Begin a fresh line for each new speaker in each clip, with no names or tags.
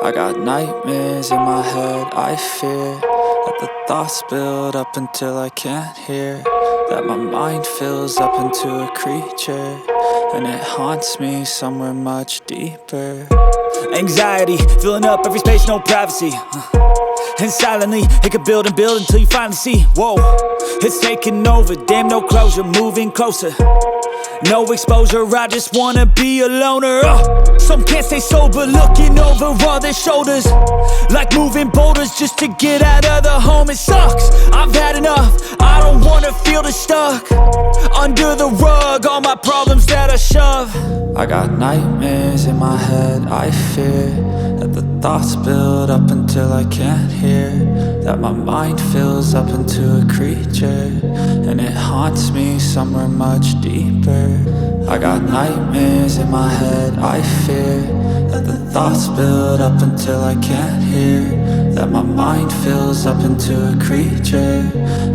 I got nightmares in my head, I fear that the thoughts build up until I can't hear, that my mind fills up into a creature, and it haunts me somewhere much deeper. Anxiety, filling up every space, no privacy. And silently, it could build and build until you finally see, whoa, it's taking over, damn no closure, moving closer. No exposure, I just wanna be a loner. Some can't stay sober, looking over all their shoulders, like moving boulders just to get out of the home. It sucks, I've had enough, I don't wanna feel the stuck under the rug, all my problems that I shove. I got nightmares in my head, I fear that the thoughts build up until I can't hear, that my mind fills up into a creature, and it haunts me somewhere much deeper. I got nightmares in my head, I fear that the thoughts build up until I can't hear, that my mind fills up into a creature,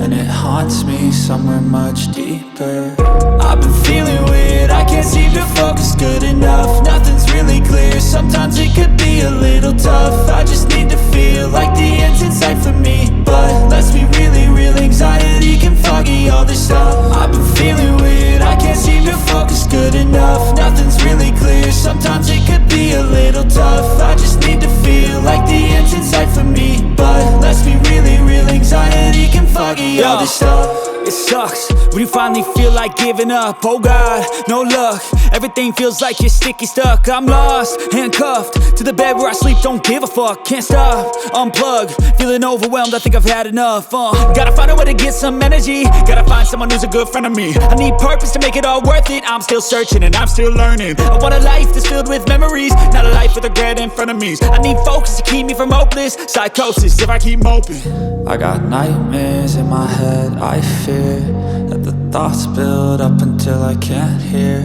and it haunts me somewhere much deeper. I've been feeling weird, I can't seem to focus good enough, nothing's really clear, sometimes it could be a little tough. I just need to feel like the end's in sight for me, but let's be really real, anxiety can foggy all this stuff. I've been feeling weird, I can't seem to focus good enough, nothing's really clear, sometimes it could be a little tough. I just need to feel like the end's in sight for me, but let's be really real, anxiety can foggy all this stuff. It sucks when you finally feel like giving up. Oh God, no luck, everything feels like you're sticky stuck. I'm lost, handcuffed to the bed where I sleep, don't give a fuck. Can't stop, unplug, feeling overwhelmed, I think I've had enough. Gotta find a way to get some energy, gotta find someone who's a good friend of me. I need purpose to make it all worth it, I'm still searching and I'm still learning. I want a life that's filled with memories, not a life with regret and frenemies. I need focus to keep me from hopeless psychosis if I keep moping. I got nightmares in my head, I fear that the thoughts build up until I can't hear,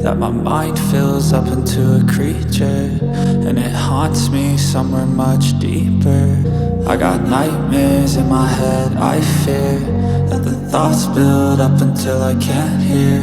that my mind fills up into a creature, and it haunts me somewhere much deeper. I got nightmares in my head, I fear that the thoughts build up until I can't hear,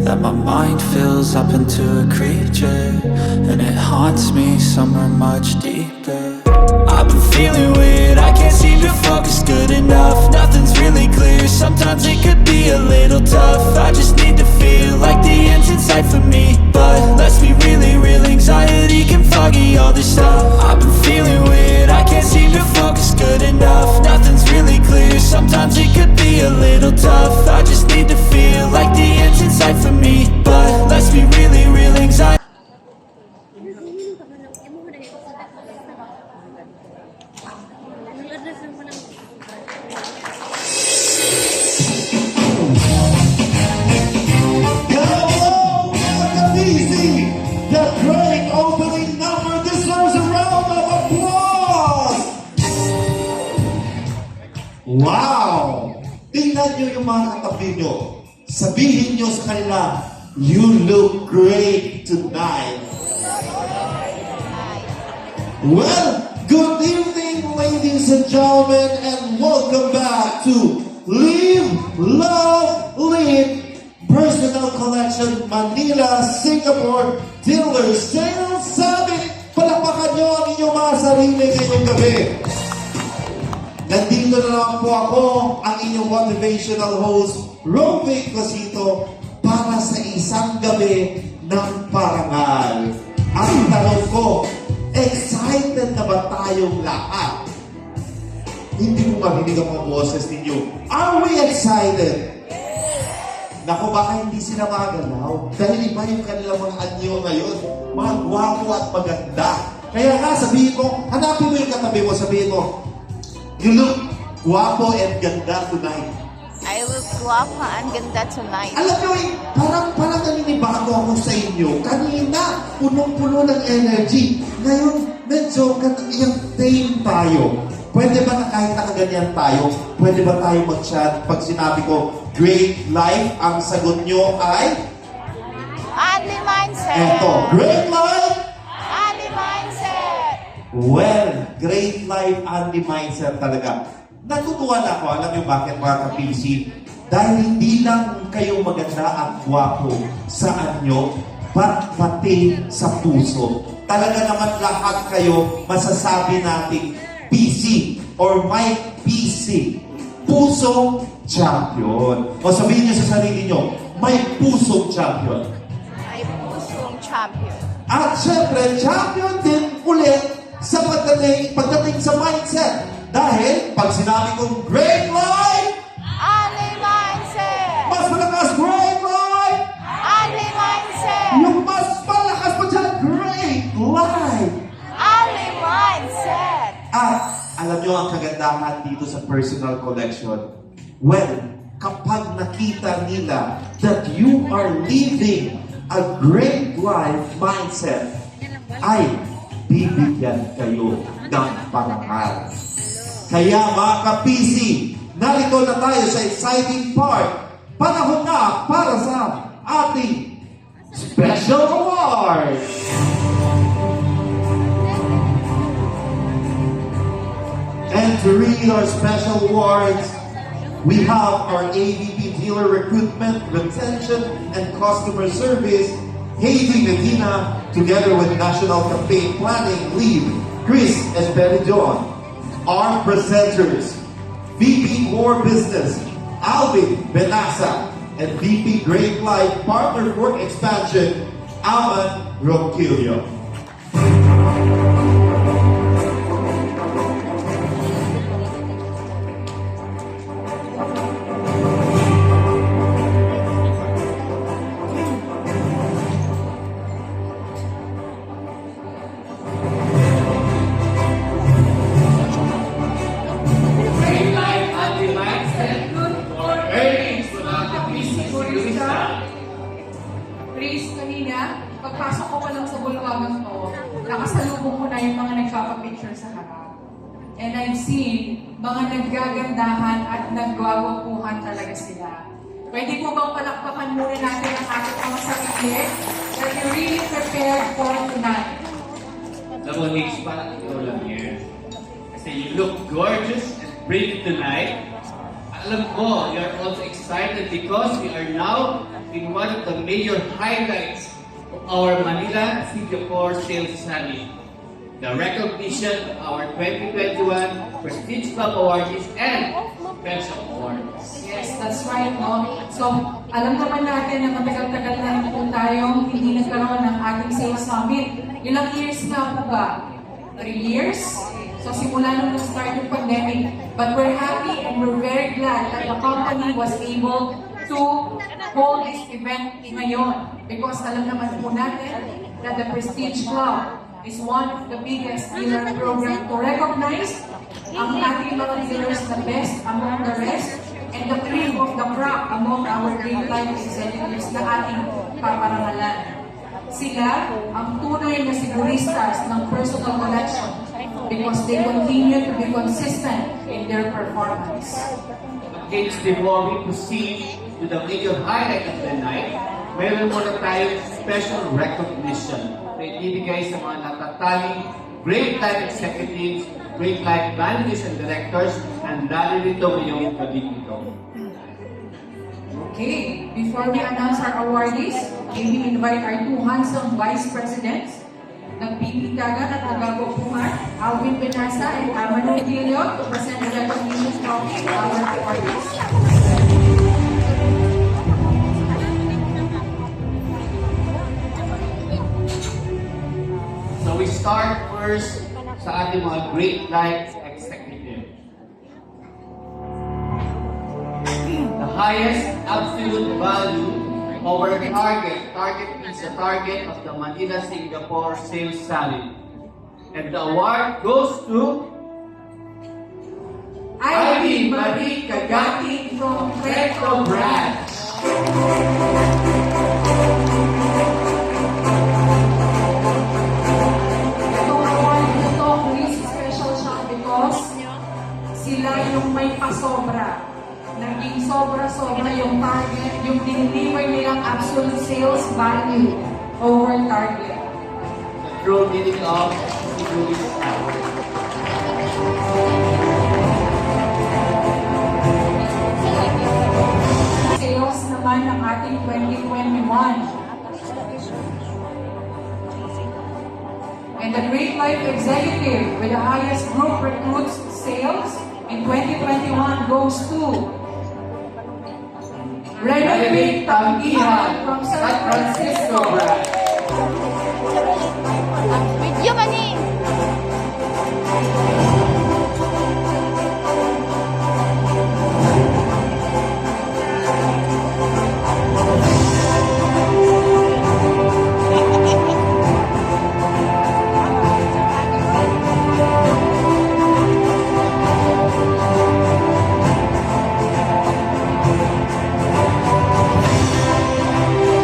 that my mind fills up into a creature, and it haunts me somewhere much deeper. I've been feeling weird, I can't seem to focus good enough, nothing's really clear, sometimes it could be a little tough. I just need to feel like the end's in sight for me, but let's be really real, anxiety can foggy all this stuff. I've been feeling weird, I can't seem to focus good enough, nothing's really clear, sometimes it could be a little tough. I just need to feel like the end's in sight for me, but let's be really real, anxiety.
Wow! Tingnan nyo yung mga katabi nyo. Sabihin nyo sa kanila, you look great tonight. Well, good evening, ladies and gentlemen, and welcome back to Live, Love, Lead Personal Collection Manila, Singapore Dealer Sales Summit. Palakpakan nyo ang inyong mga sarili ngayong gabi. Nandito na lang po ako, ang inyong motivational host, Rovic Cosito, para sa isang gabi ng parangal. Ang tanong ko, excited na ba tayong lahat? Hindi ko marinig ang mga boses ninyo. Are we excited? Naku, baka hindi sila magalaw. Dahil iba yung kanilang mga anyo ngayon. Mga gwapo at maganda. Kaya nga, sabihin mo, hanapin mo yung katabi mo, sabihin mo, you look guwapo and ganda tonight.
I look guwapa and ganda tonight.
Alam nyo, parang naninibago ako sa inyo. Kanina, punong-puno ng energy. Ngayon, medyo yung tame tayo. Pwede ba na kahit nakaganyan tayo? Pwede ba tayo mag-chat? Pag sinabi ko, great life, ang sagot nyo ay?
Only mindset.
Eto, great life?
Only mindset.
Well, great life and the mindset talaga. Natutuwa na ako, alam niyo bakit mga ka-PC? Dahil hindi lang kayo maganda at gwapo sa anyo, pati sa puso. talaga naman lahat kayo masasabi nating PC or my PC. Pusong champion. O sabihin niyo sa sarili niyo, may pusong champion.
Ay pusong champion.
At syempre, champion din ulit sa pagdating sa mindset. Dahil pag sinabi kong great life,
Ali mindset.
mas malakas great life.
Ali mindset.
Yung mas malakas pa dyan, great life.
Ali mindset.
At alam nyo ang kagandahan dito sa personal collection? Well, kapag nakita nila that you are living a great life mindset, ay bibigyan kayo ng parangal. Kaya mga ka-PC, narito na tayo sa exciting part. Panahon na para sa ating special awards! And to read our special awards, we have our AVP Dealer Recruitment, Retention, and Customer Service, Haiti Medina, together with National Campaign Planning Lead, Chris Esperidion. Our presenters, VP Core Business, Alvin Benasa, and VP Great Life Partner for Expansion, Alan Ronquillo.
Great life at the mindset for earnings mga ka-PC turista.
Chris, kanina, pagpasok ko pa lang sa bulwagang to, nakasalubong ko na yung mga nagpapapicture sa harap. And I've seen mga naggagandahan at nagwawapuhan talaga sila. Pwede po bang palakpakan muna natin ang ating mga sarili that you really prepared for tonight?
Alam mo, Nix, parang ikaw lang yan. Kasi you look gorgeous and pretty tonight. Alam ko, you're also excited because we are now in one of the major highlights of our Manila Singapore Sales Summit. The recognition of our 2021 Prestige Club Awards and Special Awards.
Yes, that's right, no? So, alam naman natin na matagal-tagal na rin po tayong hindi nagkaroon ng ating sales summit. Ilang years na po ba? 3 years? So, simula nung nag-start yung pandemic. But we're happy and we're very glad that the company was able to hold this event ngayon. Because alam naman po natin that the Prestige Club is one of the biggest dealer program to recognize ang ating mga dealers na best among the rest and the cream of the crop among our great life executives na ating paparangalan. Sila ang tunay na siguristas ng personal collection because they continue to be consistent in their performance.
Again, before we proceed to the major highlight of the night, mayroon muna tayong special recognition na ibibigay sa mga natataling Great Life Executives, Great Life Managers and Directors, and narito ngayong gabi ito.
Okay, before we announce our awardees, may we invite our two handsome Vice Presidents ng Pipitagan at Nagagopungan, Alvin Benasa and Amano Gilio, to present the recognition trophy to our awardees.
So we start first sa ating mga Great Life Executive. The highest absolute value over target. Target is the target of the Manila Singapore Sales Summit. And the award goes to Ivy Marie Kagati from Petro Branch.
Itong award na ito, Chris, special siya because sila yung may pasobra. Naging sobra-sobra yung target, yung deliver nilang absolute sales value over target.
The true meaning of sigurista.
Sales naman ng ating 2021. And the Great Life Executive with the highest group recruits sales in 2021 goes to Renovate Tanggihan from San Francisco branch.
With you, Maning.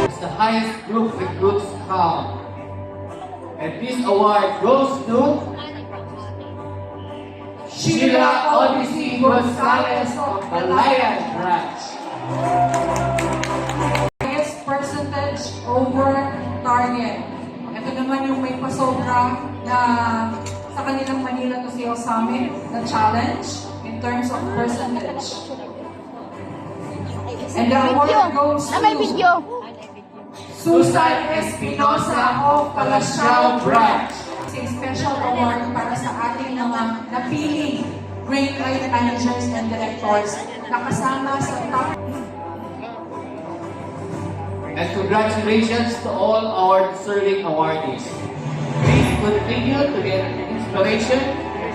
It's the highest group recruits count. And this award goes to Sheila Odyssey Gonzalez of Palayan branch.
Highest percentage over target. Ito naman yung may pasobra na sa kanilang Manila to Sales Summit na challenge in terms of percentage. And the award goes
Na may
to
video.
Susan Espinosa of Palaciao branch. A special award para sa ating mga napiling Great Life Managers and Directors na kasama sa top.
And congratulations to all our deserving awardees. Please continue to get inspiration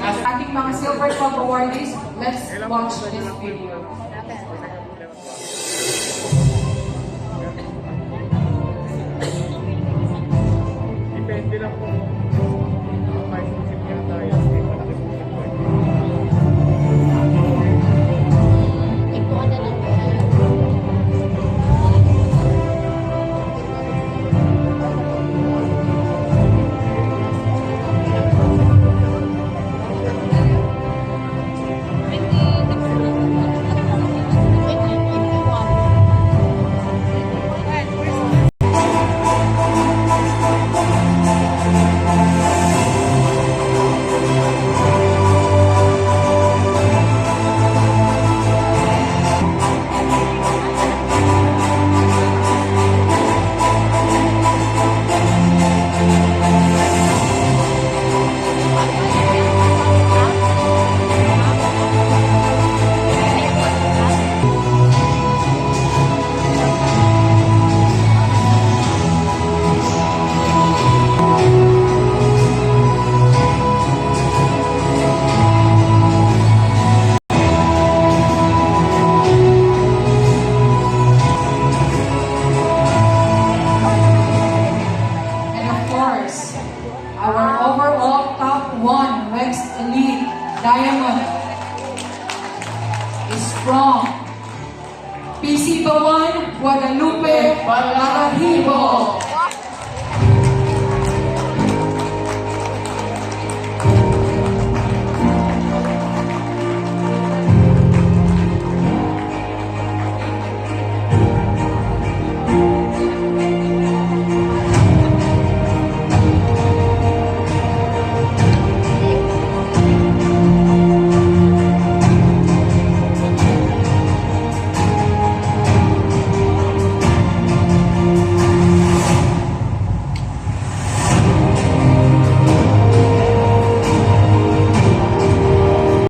as
Ating mga Silver Club awardees, let's watch this video.
Depende lang kung may isip niya tayo. Malaki po yung point.
And of course, our overall top 1 West Elite Diamond is from PC Bawan, Guadalupe, Balahibo.